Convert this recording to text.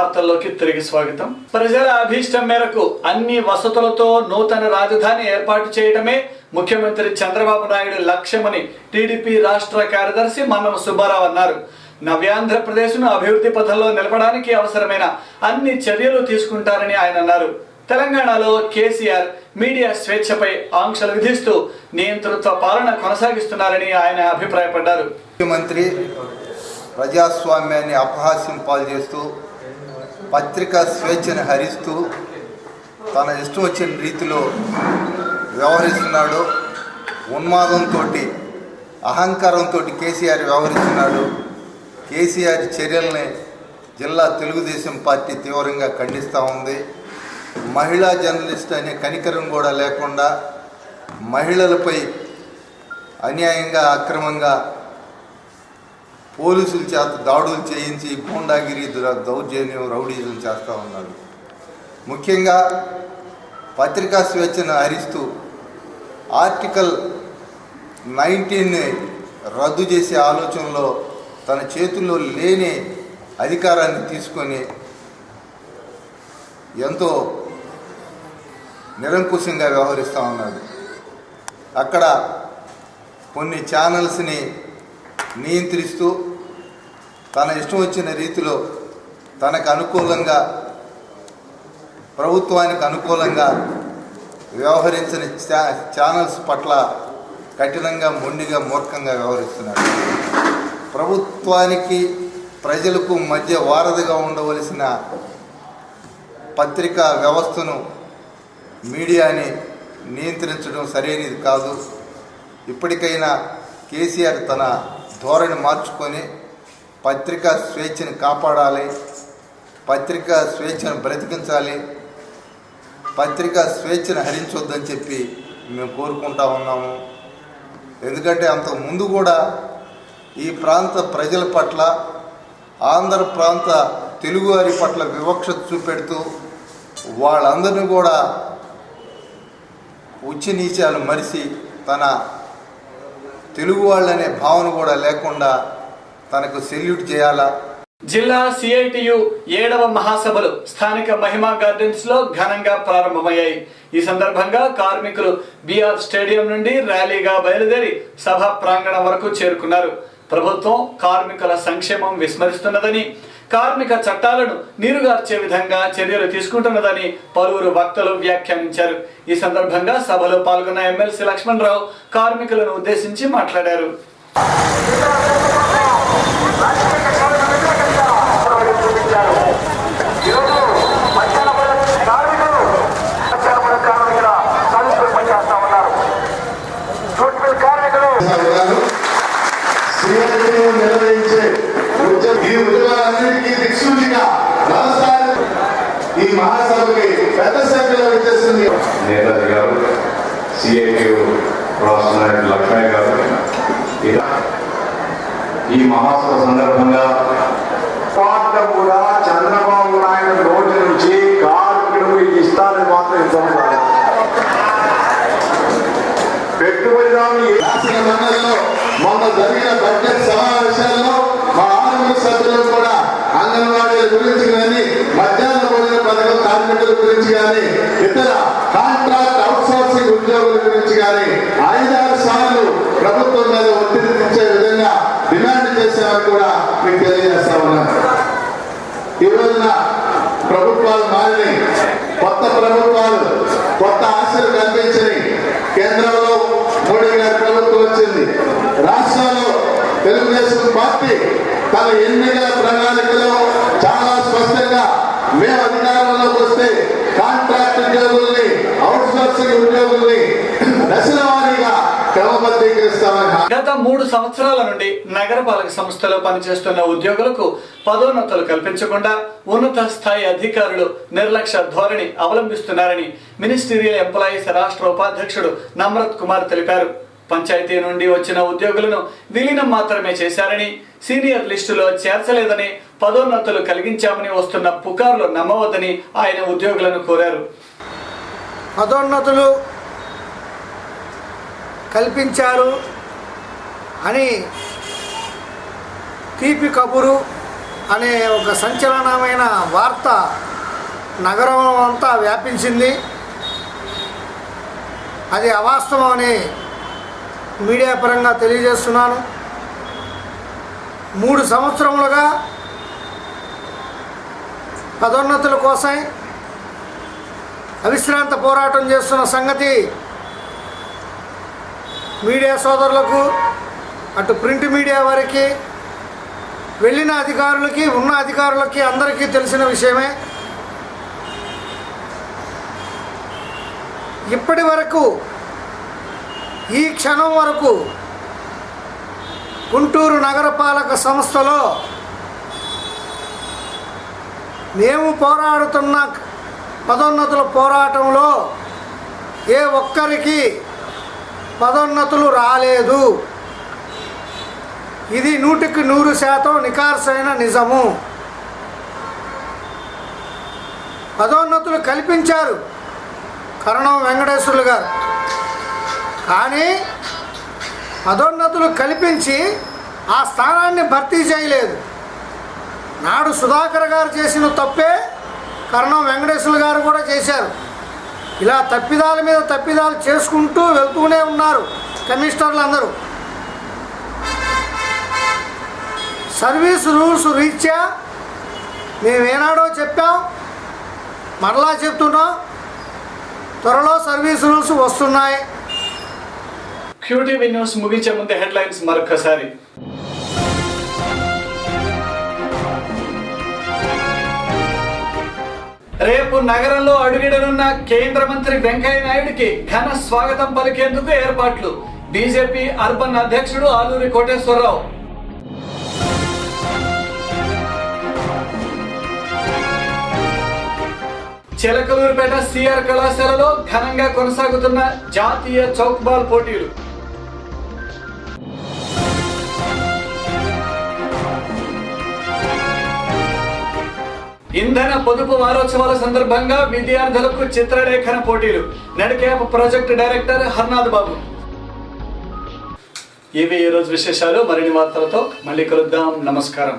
వార్తల్లోకి తిరిగి స్వాగతం. ప్రజల అభీష్టం మేరకు అన్ని వసతులతో నూతన రాజధాని ఏర్పాటు చేయడమే ముఖ్యమంత్రి చంద్రబాబు నాయుడు లక్ష్యమని టీడీపీ రాష్ట్ర కార్యదర్శి మన్నం సుబ్బారావు అన్నారు. నవ్యాంధ్రప్రదేశ్ను అభివృద్ధి పథంలో నిలపడానికి అవసరమైన అన్ని చర్యలు తీసుకుంటారని ఆయన అన్నారు. తెలంగాణలో కేసీఆర్ మీడియా స్వేచ్ఛపై ఆంక్షలు విధిస్తూ నియంతృత్వ పాలన కొనసాగిస్తున్నారని ఆయన అభిప్రాయపడ్డారు. ముఖ్యమంత్రి ప్రజాస్వామ్యాన్ని అపహాస్యం పాలు చేస్తూ పత్రికా స్వేచ్ఛను హరిస్తూ తన ఇష్టం వచ్చిన రీతిలో వ్యవహరిస్తున్నాడు. ఉన్మాదంతో అహంకారంతో కేసీఆర్ వ్యవహరిస్తున్నాడు. కేసీఆర్ చర్యల్ని జిల్లా తెలుగుదేశం పార్టీ తీవ్రంగా ఖండిస్తూ ఉంది. మహిళా జర్నలిస్ట్ అనే కనికరం కూడా లేకుండా మహిళలపై అన్యాయంగా అక్రమంగా పోలీసుల చేత దాడులు చేయించి గూండాగిరి దౌర్జన్యం రౌడీజం చేస్తూ ఉన్నాడు. ముఖ్యంగా పత్రికా స్వేచ్ఛను హరిస్తూ ఆర్టికల్ 19ని రద్దు చేసే ఆలోచనలో తన చేతుల్లో లేని అధికారాన్ని తీసుకొని ఎంతో నిరంకుశంగా వ్యవహరిస్తూ ఉన్నాడు. అక్కడ కొన్ని ఛానల్స్ని నియంత్రిస్తూ తన ఇష్టం వచ్చిన రీతిలో తనకు అనుకూలంగా ప్రభుత్వానికి అనుకూలంగా వ్యవహరించిన ఛానల్స్ పట్ల కఠినంగా మొండిగా మూర్ఖంగా వ్యవహరిస్తున్నాడు. ప్రభుత్వానికి ప్రజలకు మధ్య వారధిగా ఉండవలసిన పత్రికా వ్యవస్థను మీడియాని నియంత్రించడం సరైనది కాదు. ఇప్పటికైనా కేసీఆర్ తన ధోరణి మార్చుకొని పత్రికా స్వేచ్ఛను కాపాడాలి, పత్రికా స్వేచ్ఛను బ్రతికించాలి, పత్రికా స్వేచ్ఛను హరించొద్దని చెప్పి మేము కోరుకుంటా ఉన్నాము. ఎందుకంటే అంతకు ముందు కూడా ఈ ప్రాంత ప్రజల పట్ల ఆంధ్ర ప్రాంత తెలుగువారి పట్ల వివక్షత చూపెడుతూ వాళ్ళందరినీ కూడా ఉచ్చి నీచాలు మరిచి తన తెలుగు వాళ్ళనే భావన కూడా లేకుండా తనకు సెల్యూట్ చేయాలా. జిల్లా సిఐటియు 7వ మహాసభలు స్థానిక మహిమా గార్డెన్స్ లో ఘనంగా ప్రారంభమయ్యాయి. ఈ సందర్భంగా కార్మికులు బిఆర్ స్టేడియం నుండి ర్యాలీగా బయలుదేరి సభ ప్రాంగణం వరకు చేరుకున్నారు. ప్రభుత్వం కార్మికుల సంక్షేమం విస్మరిస్తున్నదని, కార్మిక చట్టాలను నీరుగార్చే విధంగా చర్యలు తీసుకుంటున్నదని పలువురు వక్తలు వ్యాఖ్యానించారు. ఈ సందర్భంగా సభలో పాల్గొన్న ఎమ్మెల్సీ లక్ష్మణరావు కార్మికులను ఉద్దేశించి మాట్లాడారు. ఈ మహాసభకి పెద్ద సంఖ్యలో వచ్చేసింది నేతాజీ గారు, సిఐటియు రాష్ట్ర నాయకులు లక్ష్మయ్య గారు. ఈ మహాసభ సందర్భంగా కూడా చంద్రబాబు నాయుడు రోజు నుంచి కార్మికులకు ఇస్తారని మాత్రం ఇద్దాం. పెట్టుబడిదారులు మొన్న జరిగిన బడ్జెట్ సమావేశాల్లో మా ఆర్మీ సభ్యులు కూడా అంగన్వాడీల గురించి కానీ, మధ్యాహ్న భోజన పథకం కార్మికుల గురించి కానీ, ఇతర కాంట్రాక్ట్ అవుట్సోర్సింగ్ ఉద్యోగుల గురించి కానీ 5-6 సార్లు ప్రభుత్వం మీద ఒత్తిడి తెచ్చే విధంగా డిమాండ్ చేశామని కూడా మీకు తెలియజేస్తా ఉన్నాను. ఈ రోజున ప్రభుత్వాలు మారినాయి, కొత్త ప్రభుత్వాలు కొత్త ఆశలు కల్పించినాయి. కేంద్రంలో మోడీ గారి ప్రభుత్వం వచ్చింది. రాష్ట్రంలో తెలుగుదేశం పార్టీ తన ఎన్నికల ప్రణాళికలో చాలా స్పష్టంగా మేము అధికారంలోకి వస్తే కాంట్రాక్ట్ ఉద్యోగుల్ని, అవుట్ సోర్సింగ్ ఉద్యోగుల్ని దశల వారీగా క్రమబద్ధీకరిస్తామని. గత 3 సంవత్సరాల నుండి నగరపాలక సంస్థలో పనిచేస్తున్న ఉద్యోగులకు పదోన్నతులు కల్పించకుండా ఉన్నత స్థాయి అధికారులు నిర్లక్ష్య ధోరణి అవలంబిస్తున్నారని మినిస్టీరియల్ ఎంప్లాయీస్ రాష్ట్ర ఉపాధ్యక్షుడు నమ్రత్ కుమార్ తెలిపారు. పంచాయతీ నుండి వచ్చిన ఉద్యోగులను విలీనం మాత్రమే చేశారని, సీనియర్ లిస్టులో చేర్చలేదని, పదోన్నతులు కలిగించామని వస్తున్న పుకార్లు నమ్మవద్దని ఆయన ఉద్యోగులను కోరారు. పదోన్నతులు కల్పించారు అని తీపి కబురు అనే ఒక సంచలనమైన వార్త నగరం అంతా వ్యాపించింది. అది అవాస్తవం అని మీడియా పరంగా తెలియజేస్తున్నాను. 3 సంవత్సరములుగా పదోన్నతుల కోసం అవిశ్రాంత పోరాటం చేస్తున్న సంగతి మీడియా సోదరులకు, అటు ప్రింట్ మీడియా వారికి, వెళ్ళిన అధికారులకి, ఉన్న అధికారులకి అందరికీ తెలిసిన విషయమే. ఇప్పటి వరకు, ఈ క్షణం వరకు గుంటూరు నగరపాలక సంస్థలో మేము పోరాడుతున్న పదోన్నతుల పోరాటంలో ఏ ఒక్కరికి పదోన్నతులు రాలేదు. ఇది 100% నికార్సైన నిజము. పదోన్నతులు కల్పించారు కరణం వెంకటేశ్వర్లు గారు, కానీ పదోన్నతులు కల్పించి ఆ స్థానాన్ని భర్తీ చేయలేదు. నాడు సుధాకర్ గారు చేసిన తప్పే కరణం వెంకటేశ్వర్లు గారు కూడా చేశారు. ఇలా తప్పిదాల మీద తప్పిదాలు చేసుకుంటూ వెళ్తూనే ఉన్నారు కమిషనర్లు అందరూ. సర్వీస్ రూల్స్ రీత్యా మేమేనాడో చెప్పాం, మరలా చెప్తున్నాం, త్వరలో సర్వీస్ రూల్స్ వస్తున్నాయి. క్యూటీవీ న్యూస్ ముగించే ముందే హెడ్లైన్స్ మరొకసారి. రేపు నగరంలో అడుగిడనున్న కేంద్ర మంత్రి వెంకయ్య నాయుడికి ఘన స్వాగతం పలికేందుకు ఏర్పాట్లు. బీజేపీ అర్బన్ అధ్యక్షుడు ఆలూరి కోటేశ్వరరావు. చిలకలూరుపేట సిఆర్ కళాశాలలో ఘనంగా కొనసాగుతున్న జాతీయ చౌక్బాల్ పోటీలు. ఇంధన పొదుపు వారోత్సవాల సందర్భంగా విద్యార్థులకు చిత్రలేఖన పోటీలు. నెడకేప్ ప్రాజెక్టు డైరెక్టర్ హర్నాథ్ బాబు. ఇవి ఈరోజు విశేషాలు. మరిన్ని వార్తలతో మళ్ళీ కలుద్దాం. నమస్కారం.